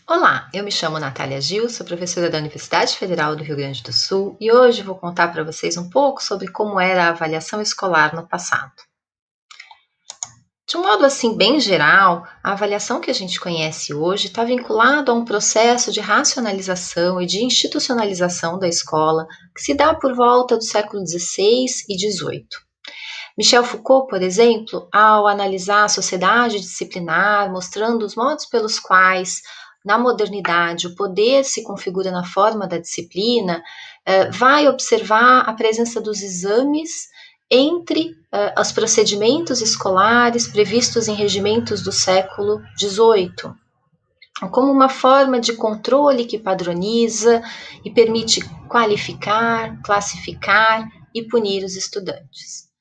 Olá, eu me chamo Natália Gil, sou professora da Universidade Federal do Rio Grande do Sul e hoje vou contar para vocês um pouco sobre como era a avaliação escolar no passado. De um modo assim bem geral, a avaliação que a gente conhece hoje está vinculada a um processo de racionalização e de institucionalização da escola que se dá por volta do século XVI e XVIII. Michel Foucault, por exemplo, ao analisar a sociedade disciplinar, mostrando os modos pelos quais, na modernidade, o poder se configura na forma da disciplina, vai observar a presença dos exames entre os procedimentos escolares previstos em regimentos do século XVIII, como uma forma de controle que padroniza e permite qualificar, classificar e punir os estudantes.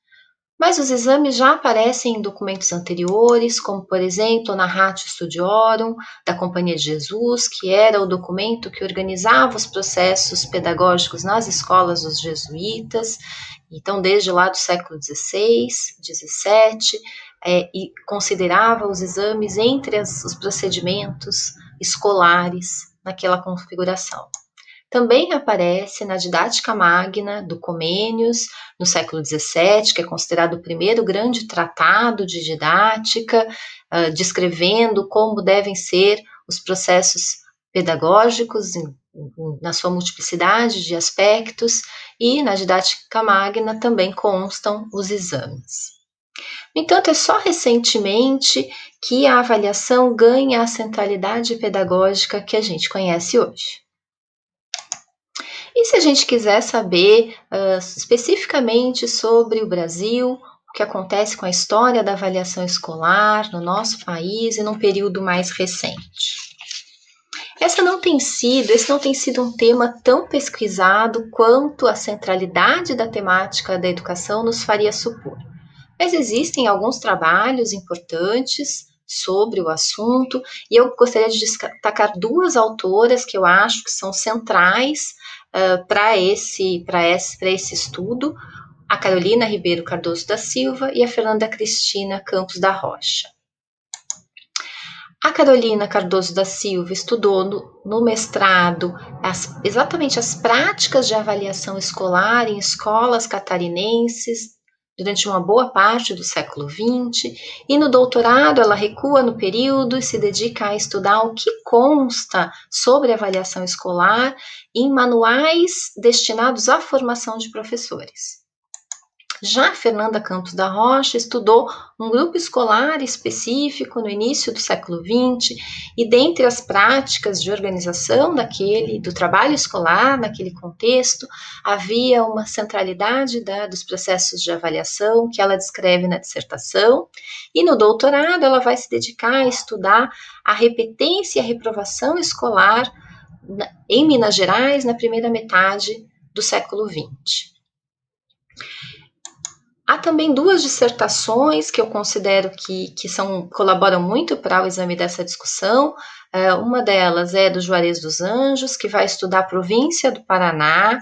Mas os exames já aparecem em documentos anteriores, como, por exemplo, a Narratio Studiorum, da Companhia de Jesus, que era o documento que organizava os processos pedagógicos nas escolas dos jesuítas, então desde lá do século XVI, XVII, e considerava os exames entre os procedimentos escolares naquela configuração. Também aparece na Didática Magna do Comênios, no século XVII, que é considerado o primeiro grande tratado de didática, descrevendo como devem ser os processos pedagógicos na sua multiplicidade de aspectos, e na Didática Magna também constam os exames. No entanto, é só recentemente que a avaliação ganha a centralidade pedagógica que a gente conhece hoje. E se a gente quiser saber especificamente sobre o Brasil, o que acontece com a história da avaliação escolar no nosso país e num período mais recente? Esse não tem sido um tema tão pesquisado quanto a centralidade da temática da educação nos faria supor. Mas existem alguns trabalhos importantes sobre o assunto, e eu gostaria de destacar duas autoras que eu acho que são centrais para esse estudo, a Carolina Ribeiro Cardoso da Silva e a Fernanda Cristina Campos da Rocha. A Carolina Cardoso da Silva estudou no mestrado exatamente as práticas de avaliação escolar em escolas catarinenses durante uma boa parte do século XX, e no doutorado ela recua no período e se dedica a estudar o que consta sobre avaliação escolar em manuais destinados à formação de professores. Já Fernanda Campos da Rocha estudou um grupo escolar específico no início do século XX, e dentre as práticas de organização do trabalho escolar naquele contexto, havia uma centralidade dos processos de avaliação que ela descreve na dissertação, e no doutorado ela vai se dedicar a estudar a repetência e a reprovação escolar em Minas Gerais na primeira metade do século XX. Há também duas dissertações que eu considero que colaboram muito para o exame dessa discussão. Uma delas é do Juarez dos Anjos, que vai estudar a província do Paraná,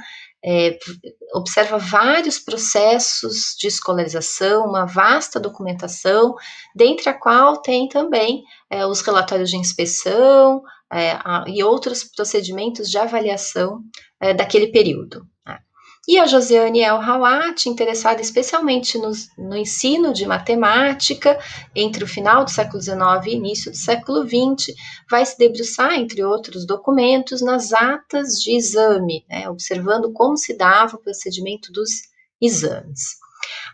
observa vários processos de escolarização, uma vasta documentação, dentre a qual tem também os relatórios de inspeção e outros procedimentos de avaliação daquele período. E a Josiane El Hawat, interessada especialmente no ensino de matemática entre o final do século XIX e início do século XX, vai se debruçar, entre outros documentos, nas atas de exame, observando como se dava o procedimento dos exames.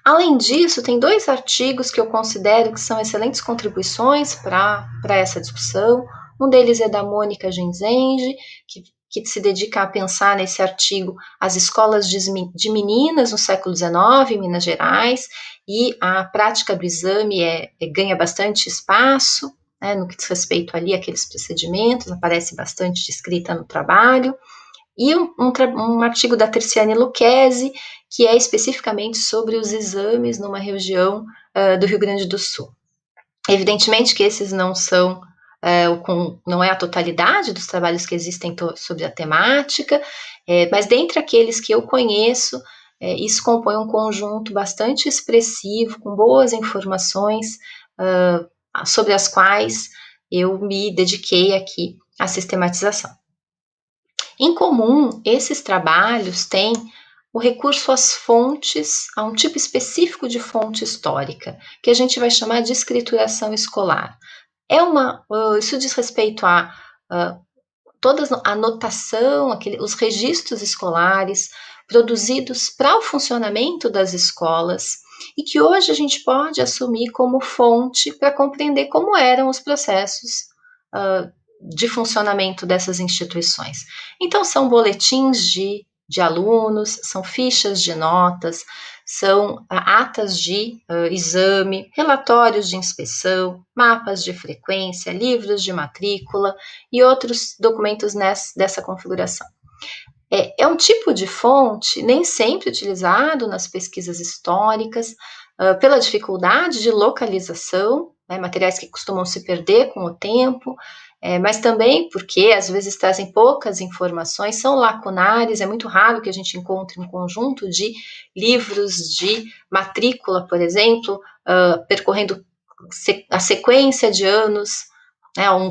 Além disso, tem dois artigos que eu considero que são excelentes contribuições para essa discussão. Um deles é da Mônica Genzenge, que se dedica a pensar nesse artigo as escolas de meninas no século XIX em Minas Gerais, e a prática do exame ganha bastante espaço, no que diz respeito ali àqueles procedimentos, aparece bastante descrita no trabalho. E um artigo da Terciane Lucchesi, que é especificamente sobre os exames numa região do Rio Grande do Sul. Evidentemente que esses não são não é a totalidade dos trabalhos que existem sobre a temática, mas dentre aqueles que eu conheço, isso compõe um conjunto bastante expressivo, com boas informações sobre as quais eu me dediquei aqui a sistematização. Em comum, esses trabalhos têm o recurso às fontes, a um tipo específico de fonte histórica, que a gente vai chamar de escrituração escolar. Isso diz respeito a toda a anotação, os registros escolares produzidos para o funcionamento das escolas e que hoje a gente pode assumir como fonte para compreender como eram os processos de funcionamento dessas instituições. Então, são boletins de alunos, são fichas de notas, são atas de exame, relatórios de inspeção, mapas de frequência, livros de matrícula e outros documentos dessa configuração. É um tipo de fonte nem sempre utilizado nas pesquisas históricas, pela dificuldade de localização, materiais que costumam se perder com o tempo, mas também porque às vezes trazem poucas informações, são lacunares, é muito raro que a gente encontre um conjunto de livros de matrícula, por exemplo, percorrendo a sequência de anos,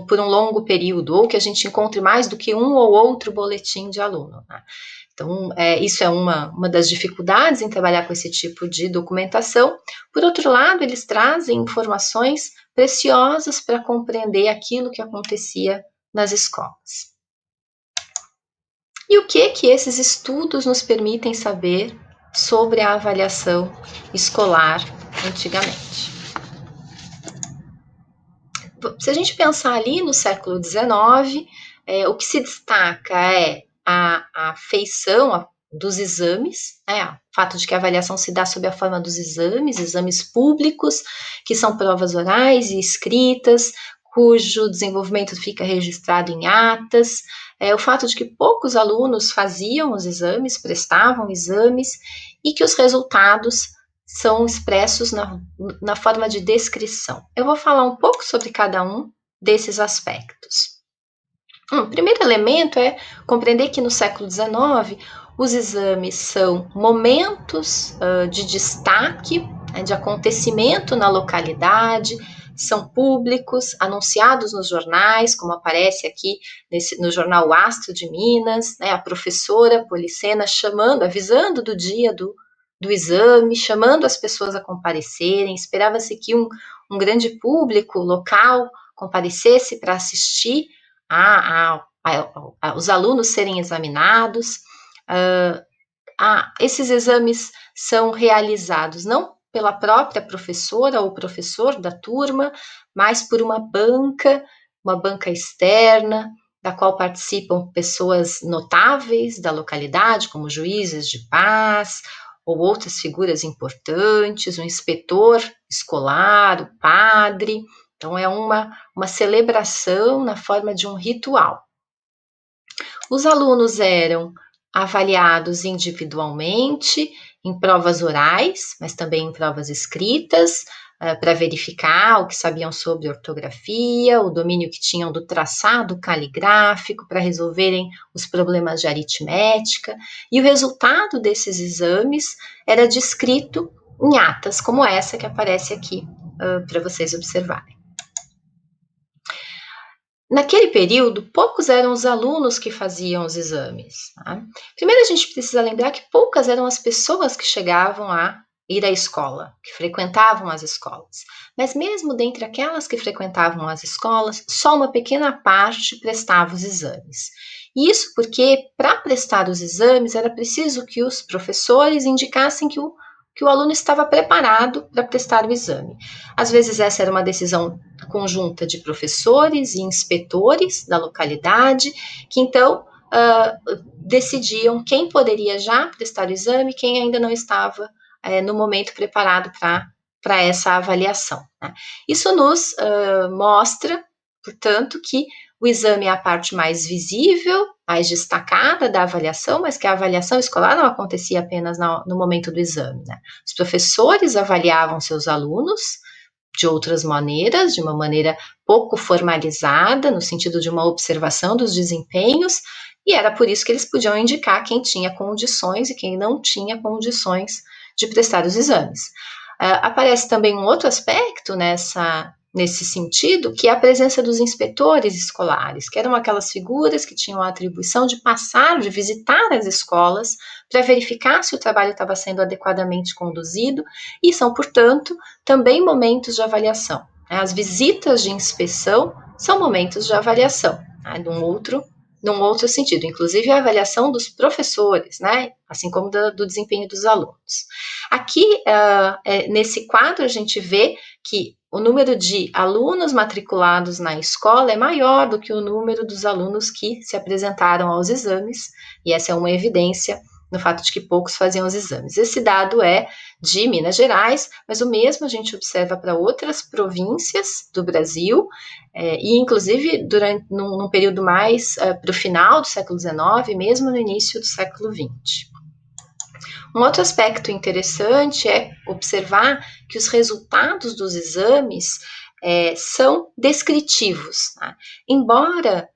por um longo período, ou que a gente encontre mais do que um ou outro boletim de aluno. Né? Então, isso é uma das dificuldades em trabalhar com esse tipo de documentação. Por outro lado, eles trazem informações preciosas para compreender aquilo que acontecia nas escolas. E o que esses estudos nos permitem saber sobre a avaliação escolar antigamente? Se a gente pensar ali no século XIX, o que se destaca é a feição dos exames, o fato de que a avaliação se dá sob a forma dos exames públicos, que são provas orais e escritas, cujo desenvolvimento fica registrado em atas, o fato de que poucos alunos faziam os exames, prestavam exames, e que os resultados são expressos na forma de descrição. Eu vou falar um pouco sobre cada um desses aspectos. O primeiro elemento é compreender que no século XIX os exames são momentos de destaque, de acontecimento na localidade, são públicos, anunciados nos jornais, como aparece aqui no jornal Astro de Minas, a professora Policena avisando do dia do exame, chamando as pessoas a comparecerem, esperava-se que um grande público local comparecesse para assistir os alunos serem examinados. Esses exames são realizados não pela própria professora ou professor da turma, mas por uma banca externa, da qual participam pessoas notáveis da localidade, como juízes de paz, ou outras figuras importantes, o inspetor escolar, o padre. Então, é uma celebração na forma de um ritual. Os alunos eram avaliados individualmente, em provas orais, mas também em provas escritas, para verificar o que sabiam sobre ortografia, o domínio que tinham do traçado caligráfico, para resolverem os problemas de aritmética, e o resultado desses exames era descrito em atas, como essa que aparece aqui, para vocês observarem. Naquele período, poucos eram os alunos que faziam os exames. Tá? Primeiro, a gente precisa lembrar que poucas eram as pessoas que chegavam a ir à escola, que frequentavam as escolas. Mas mesmo dentre aquelas que frequentavam as escolas, só uma pequena parte prestava os exames. Isso porque, para prestar os exames, era preciso que os professores indicassem que o aluno estava preparado para prestar o exame. Às vezes essa era uma decisão conjunta de professores e inspetores da localidade, que então decidiam quem poderia já prestar o exame e quem ainda não estava no momento preparado para essa avaliação. Né? Isso nos mostra, portanto, que o exame é a parte mais visível, mais destacada da avaliação, mas que a avaliação escolar não acontecia apenas no momento do exame. Né? Os professores avaliavam seus alunos de outras maneiras, de uma maneira pouco formalizada, no sentido de uma observação dos desempenhos, e era por isso que eles podiam indicar quem tinha condições e quem não tinha condições de prestar os exames. Aparece também um outro aspecto nesse sentido, que é a presença dos inspetores escolares, que eram aquelas figuras que tinham a atribuição de passar, de visitar as escolas para verificar se o trabalho estava sendo adequadamente conduzido e são, portanto, também momentos de avaliação. As visitas de inspeção são momentos de avaliação, né, num outro sentido, inclusive a avaliação dos professores, né, assim como do desempenho dos alunos. Aqui, nesse quadro, a gente vê que o número de alunos matriculados na escola é maior do que o número dos alunos que se apresentaram aos exames, e essa é uma evidência no fato de que poucos faziam os exames. Esse dado é de Minas Gerais, mas o mesmo a gente observa para outras províncias do Brasil, e inclusive num período mais para o final do século XIX, mesmo no início do século XX. Um outro aspecto interessante é observar que os resultados dos exames são descritivos, tá? Embora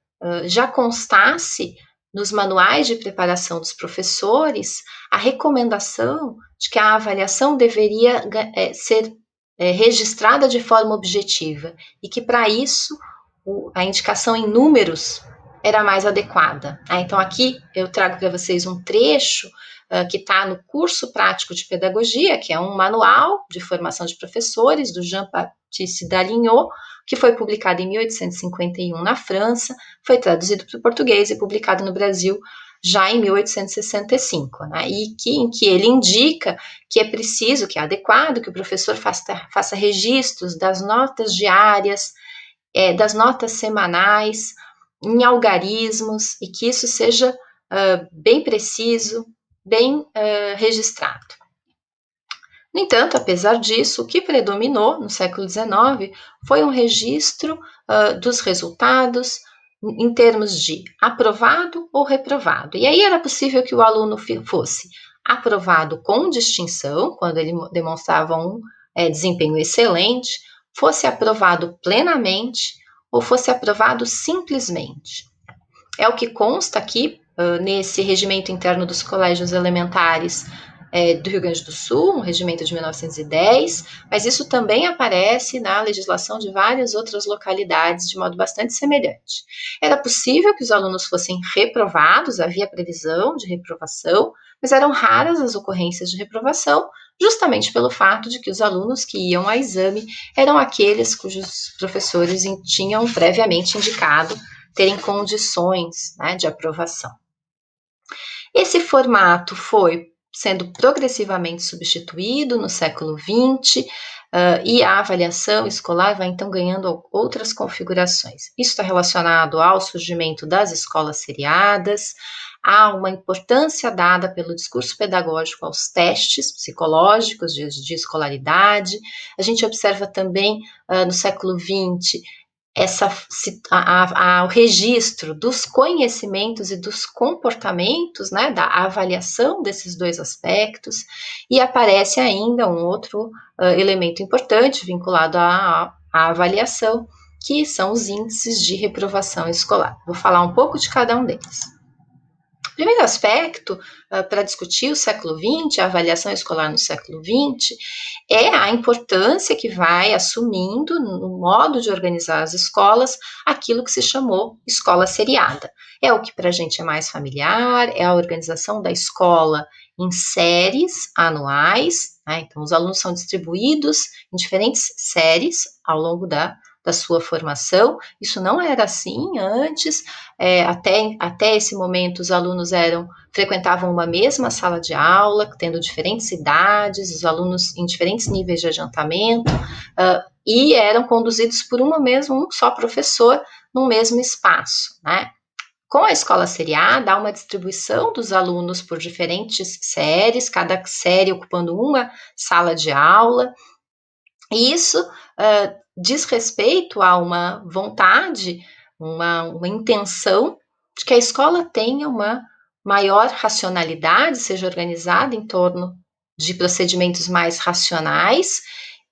já constasse nos manuais de preparação dos professores a recomendação de que a avaliação deveria ser registrada de forma objetiva e que para isso a indicação em números era mais adequada. Então aqui eu trago para vocês um trecho que está no curso prático de pedagogia, que é um manual de formação de professores do Jean-Baptiste Dallignot, que foi publicado em 1851 na França, foi traduzido para o português e publicado no Brasil já em 1865, né? Em que ele indica que é preciso, que é adequado que o professor faça registros das notas diárias, das notas semanais, em algarismos, e que isso seja bem preciso, bem registrado. No entanto, apesar disso, o que predominou no século XIX foi um registro dos resultados em termos de aprovado ou reprovado. E aí era possível que o aluno fosse aprovado com distinção, quando ele demonstrava um desempenho excelente, fosse aprovado plenamente ou fosse aprovado simplesmente. É o que consta aqui nesse regimento interno dos colégios elementares do Rio Grande do Sul, um regimento de 1910, mas isso também aparece na legislação de várias outras localidades de modo bastante semelhante. Era possível que os alunos fossem reprovados, havia previsão de reprovação, mas eram raras as ocorrências de reprovação, justamente pelo fato de que os alunos que iam ao exame eram aqueles cujos professores tinham previamente indicado terem condições, né, de aprovação. Esse formato foi sendo progressivamente substituído no século XX, e a avaliação escolar vai então ganhando outras configurações. Isso está relacionado ao surgimento das escolas seriadas, há uma importância dada pelo discurso pedagógico aos testes psicológicos de escolaridade. A gente observa também no século XX o registro dos conhecimentos e dos comportamentos, né, da avaliação desses dois aspectos, e aparece ainda um outro elemento importante vinculado à avaliação, que são os índices de reprovação escolar. Vou falar um pouco de cada um deles. O primeiro aspecto para discutir o século XX, a avaliação escolar no século XX, é a importância que vai assumindo no modo de organizar as escolas aquilo que se chamou escola seriada. É o que para a gente é mais familiar, é a organização da escola em séries anuais, né? Então os alunos são distribuídos em diferentes séries ao longo da sua formação. Isso não era assim antes, até esse momento os alunos frequentavam uma mesma sala de aula, tendo diferentes idades, os alunos em diferentes níveis de adiantamento, e eram conduzidos por um só professor num mesmo espaço, né? Com a escola seriada, há uma distribuição dos alunos por diferentes séries, cada série ocupando uma sala de aula, e isso diz respeito a uma vontade, uma intenção de que a escola tenha uma maior racionalidade, seja organizada em torno de procedimentos mais racionais,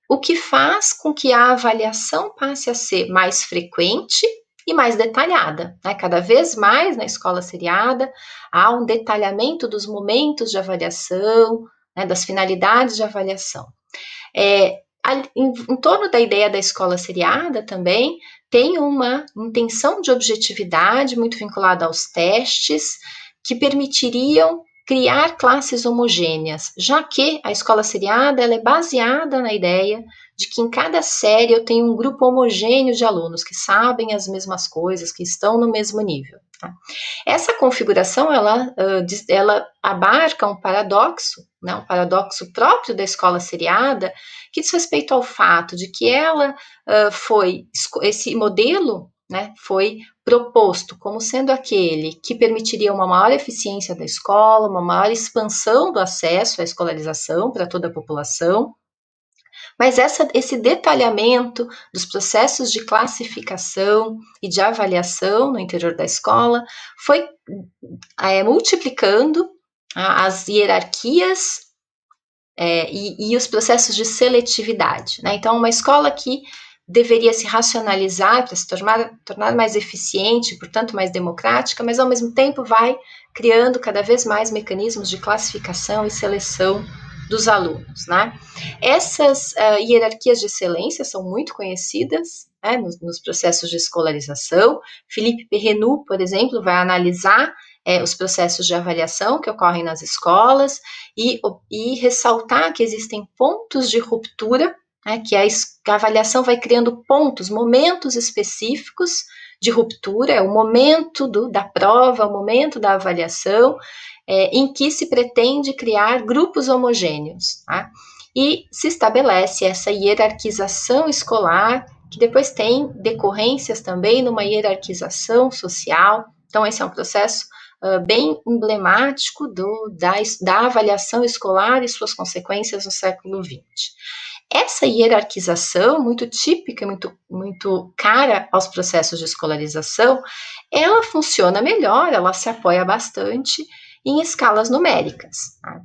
o que faz com que a avaliação passe a ser mais frequente e mais detalhada, né? Cada vez mais na escola seriada há um detalhamento dos momentos de avaliação, né, das finalidades de avaliação. em torno da ideia da escola seriada também tem uma intenção de objetividade muito vinculada aos testes que permitiriam criar classes homogêneas, já que a escola seriada ela é baseada na ideia de que em cada série eu tenho um grupo homogêneo de alunos que sabem as mesmas coisas, que estão no mesmo nível. Tá? Essa configuração ela abarca um paradoxo, né, um paradoxo próprio da escola seriada, que diz respeito ao fato de que ela esse modelo, né, foi proposto como sendo aquele que permitiria uma maior eficiência da escola, uma maior expansão do acesso à escolarização para toda a população, mas esse detalhamento dos processos de classificação e de avaliação no interior da escola foi multiplicando as hierarquias e os processos de seletividade. Né? Então, uma escola que deveria se racionalizar para se tornar mais eficiente, portanto mais democrática, mas ao mesmo tempo vai criando cada vez mais mecanismos de classificação e seleção dos alunos. Né? Essas hierarquias de excelência são muito conhecidas, né, nos processos de escolarização. Philippe Perrenoud, por exemplo, vai analisar os processos de avaliação que ocorrem nas escolas e ressaltar que existem pontos de ruptura, né, que a avaliação vai criando pontos, momentos específicos de ruptura, é o momento da prova, o momento da avaliação, em que se pretende criar grupos homogêneos, tá? E se estabelece essa hierarquização escolar, que depois tem decorrências também numa hierarquização social. Então, esse é um processo bem emblemático da avaliação escolar e suas consequências no século XX. Essa hierarquização, muito típica, muito cara aos processos de escolarização, ela funciona melhor, ela se apoia bastante em escalas numéricas. Tá?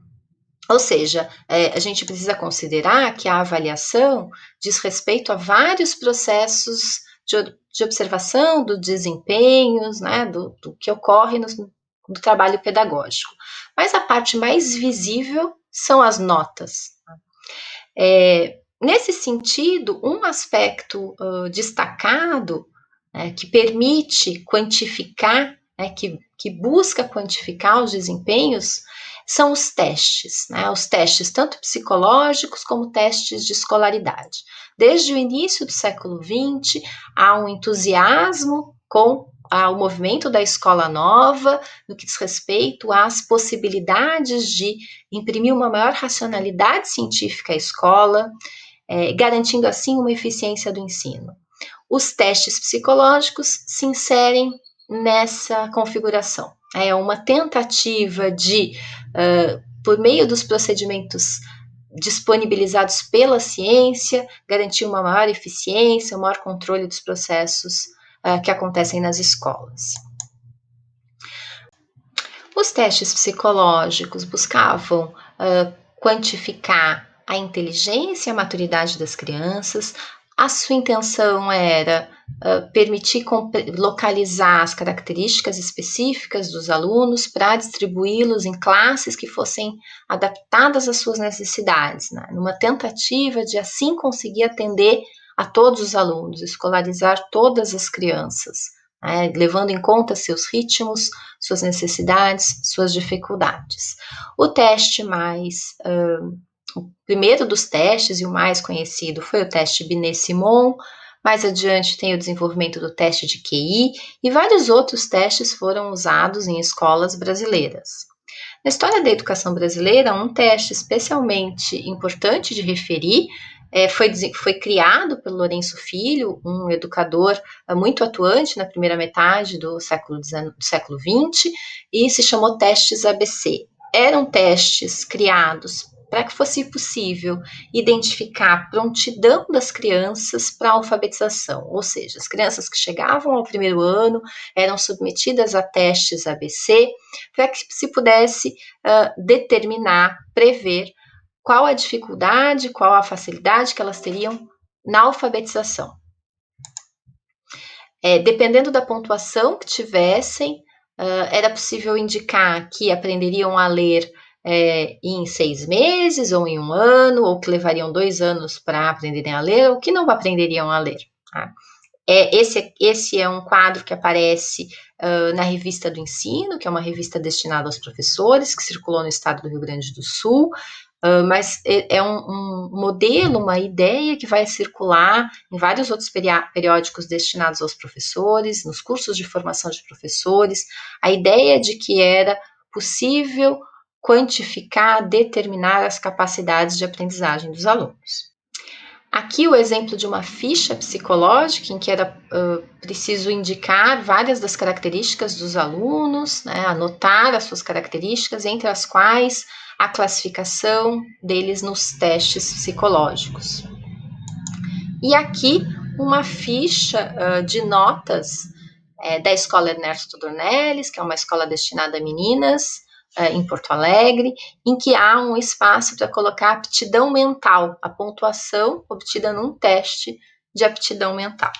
Ou seja, a gente precisa considerar que a avaliação diz respeito a vários processos de observação dos desempenhos, né, do que ocorre do trabalho pedagógico. Mas a parte mais visível são as notas. Nesse sentido, um aspecto destacado que permite quantificar, que busca quantificar os desempenhos, são os testes, né? Os testes tanto psicológicos como testes de escolaridade. Desde o início do século XX, há um entusiasmo com o movimento da escola nova, no que diz respeito às possibilidades de imprimir uma maior racionalidade científica à escola, garantindo assim uma eficiência do ensino. Os testes psicológicos se inserem nessa configuração. É uma tentativa de, por meio dos procedimentos disponibilizados pela ciência, garantir uma maior eficiência, um maior controle dos processos que acontecem nas escolas. Os testes psicológicos buscavam quantificar a inteligência e a maturidade das crianças. A sua intenção era permitir localizar as características específicas dos alunos para distribuí-los em classes que fossem adaptadas às suas necessidades, né? Numa tentativa de assim conseguir atender a todos os alunos, escolarizar todas as crianças, né? Levando em conta seus ritmos, suas necessidades, suas dificuldades. O teste o primeiro dos testes e o mais conhecido foi o teste Binet-Simon. Mais adiante tem o desenvolvimento do teste de QI e vários outros testes foram usados em escolas brasileiras. Na história da educação brasileira, um teste especialmente importante de referir foi criado pelo Lourenço Filho, um educador muito atuante na primeira metade do século XX, e se chamou testes ABC. Eram testes criados para que fosse possível identificar a prontidão das crianças para a alfabetização, ou seja, as crianças que chegavam ao primeiro ano eram submetidas a testes ABC para que se pudesse determinar, prever qual a dificuldade, qual a facilidade que elas teriam na alfabetização. Dependendo da pontuação que tivessem, era possível indicar que aprenderiam a ler em 6 meses, ou em 1 ano, ou que levariam 2 anos para aprenderem a ler, ou que não aprenderiam a ler. Tá? Esse é um quadro que aparece na Revista do Ensino, que é uma revista destinada aos professores, que circulou no estado do Rio Grande do Sul, mas é um modelo, uma ideia que vai circular em vários outros periódicos destinados aos professores, nos cursos de formação de professores, a ideia de que era possível quantificar, determinar as capacidades de aprendizagem dos alunos. Aqui o exemplo de uma ficha psicológica em que era preciso indicar várias das características dos alunos, né, anotar as suas características, entre as quais a classificação deles nos testes psicológicos. E aqui uma ficha de notas da Escola Ernesto Dornelles, que é uma escola destinada a meninas, em Porto Alegre, em que há um espaço para colocar aptidão mental, a pontuação obtida num teste de aptidão mental.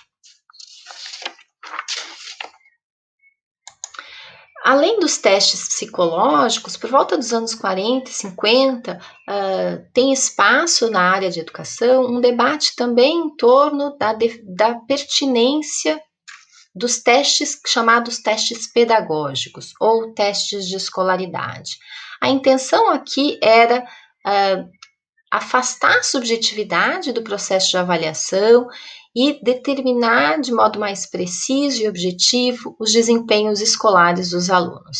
Além dos testes psicológicos, por volta dos anos 40 e 50, tem espaço na área de educação um debate também em torno da pertinência dos testes chamados testes pedagógicos ou testes de escolaridade. A intenção aqui era afastar a subjetividade do processo de avaliação e determinar de modo mais preciso e objetivo os desempenhos escolares dos alunos.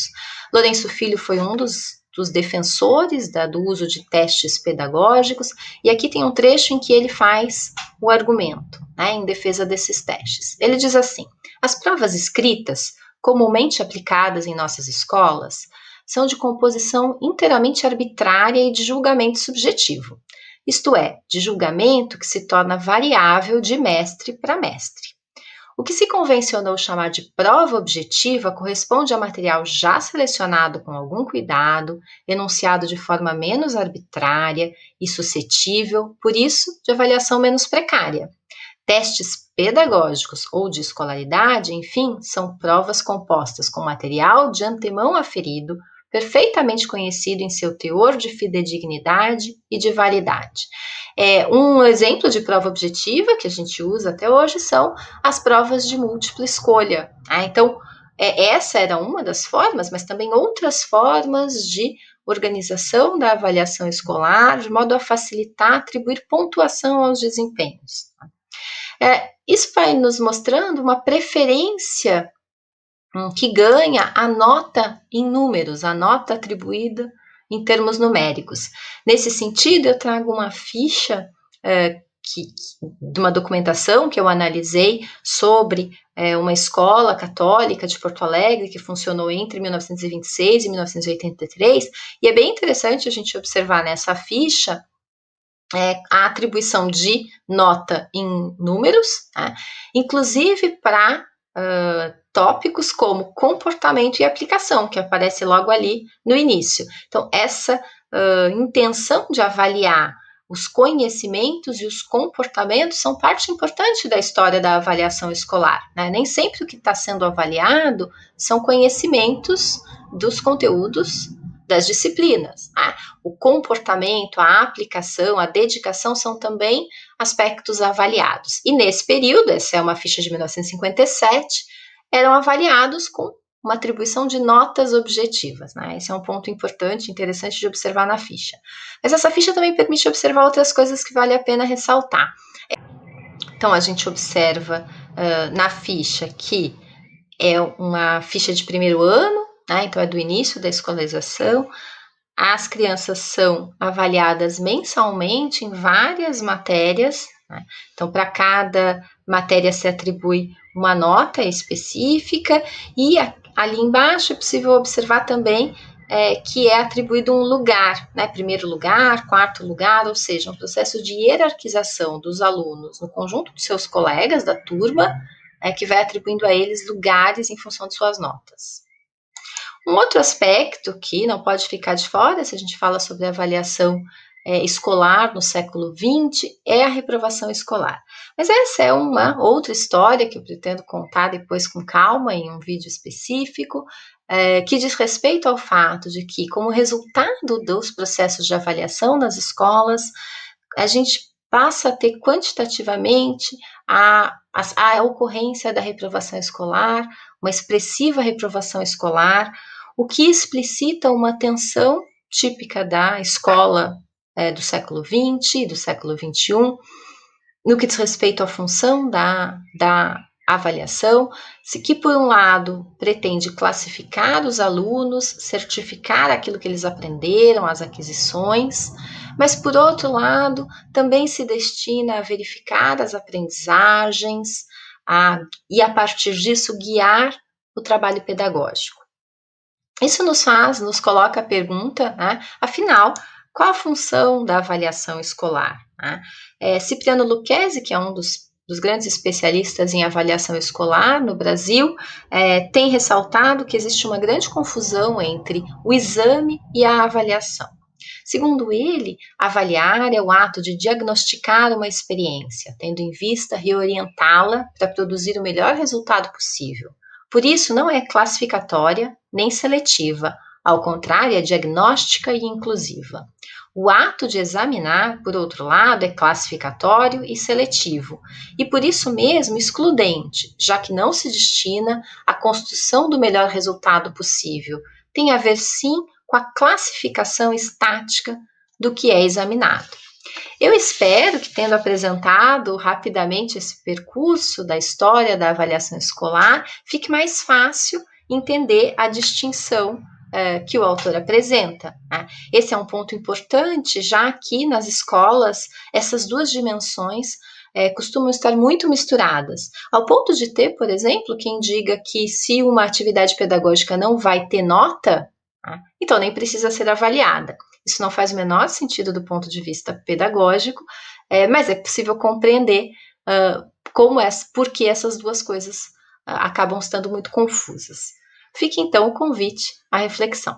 Lourenço Filho foi um dos defensores do uso de testes pedagógicos, e aqui tem um trecho em que ele faz o argumento, né, em defesa desses testes. Ele diz assim: as provas escritas, comumente aplicadas em nossas escolas, são de composição inteiramente arbitrária e de julgamento subjetivo, isto é, de julgamento que se torna variável de mestre para mestre. O que se convencionou chamar de prova objetiva corresponde a material já selecionado com algum cuidado, enunciado de forma menos arbitrária e suscetível, por isso, de avaliação menos precária. Testes pedagógicos ou de escolaridade, enfim, são provas compostas com material de antemão aferido, perfeitamente conhecido em seu teor de fidedignidade e de validade. Um exemplo de prova objetiva que a gente usa até hoje são as provas de múltipla escolha. Então, essa era uma das formas, mas também outras formas de organização da avaliação escolar, de modo a facilitar, atribuir pontuação aos desempenhos. Isso vai nos mostrando uma preferência que ganha a nota em números, a nota atribuída em termos numéricos. Nesse sentido, eu trago uma ficha de uma documentação que eu analisei sobre uma escola católica de Porto Alegre que funcionou entre 1926 e 1983, e é bem interessante a gente observar nessa ficha a atribuição de nota em números, tá? Inclusive para tópicos como comportamento e aplicação, que aparece logo ali no início. Então, essa intenção de avaliar os conhecimentos e os comportamentos são parte importante da história da avaliação escolar, né? Nem sempre o que está sendo avaliado são conhecimentos dos conteúdos das disciplinas. Né? O comportamento, a aplicação, a dedicação são também aspectos avaliados. E nesse período, essa é uma ficha de 1957, eram avaliados com uma atribuição de notas objetivas. Né? Esse é um ponto importante, interessante de observar na ficha. Mas essa ficha também permite observar outras coisas que vale a pena ressaltar. Então, a gente observa na ficha que é uma ficha de primeiro ano, né? Então é do início da escolarização. As crianças são avaliadas mensalmente em várias matérias, né? Então para cada matéria se atribui uma nota específica, e ali embaixo é possível observar também que é atribuído um lugar, né? Primeiro lugar, quarto lugar, ou seja, um processo de hierarquização dos alunos no conjunto de seus colegas da turma, que vai atribuindo a eles lugares em função de suas notas. Um outro aspecto que não pode ficar de fora, se a gente fala sobre avaliação escolar no século XX é a reprovação escolar. Mas essa é uma outra história que eu pretendo contar depois com calma em um vídeo específico, que diz respeito ao fato de que, como resultado dos processos de avaliação nas escolas, a gente passa a ter quantitativamente a ocorrência da reprovação escolar, uma expressiva reprovação escolar, o que explicita uma tensão típica da escola do século XX e do século XXI, no que diz respeito à função da avaliação, que por um lado pretende classificar os alunos, certificar aquilo que eles aprenderam, as aquisições, mas por outro lado também se destina a verificar as aprendizagens e a partir disso guiar o trabalho pedagógico. Isso nos coloca a pergunta, né, afinal, qual a função da avaliação escolar? Né? Cipriano Lucchesi, que é um dos grandes especialistas em avaliação escolar no Brasil, tem ressaltado que existe uma grande confusão entre o exame e a avaliação. Segundo ele, avaliar é o ato de diagnosticar uma experiência, tendo em vista reorientá-la para produzir o melhor resultado possível. Por isso, não é classificatória nem seletiva, ao contrário, é diagnóstica e inclusiva. O ato de examinar, por outro lado, é classificatório e seletivo, e por isso mesmo excludente, já que não se destina à construção do melhor resultado possível. Tem a ver, sim, com a classificação estática do que é examinado. Eu espero que, tendo apresentado rapidamente esse percurso da história da avaliação escolar, fique mais fácil entender a distinção que o autor apresenta. Né? Esse é um ponto importante, já que nas escolas essas duas dimensões costumam estar muito misturadas, ao ponto de ter, por exemplo, quem diga que se uma atividade pedagógica não vai ter nota, então nem precisa ser avaliada. Isso não faz o menor sentido do ponto de vista pedagógico, mas é possível compreender por que essas duas coisas acabam estando muito confusas. Fica então o convite à reflexão.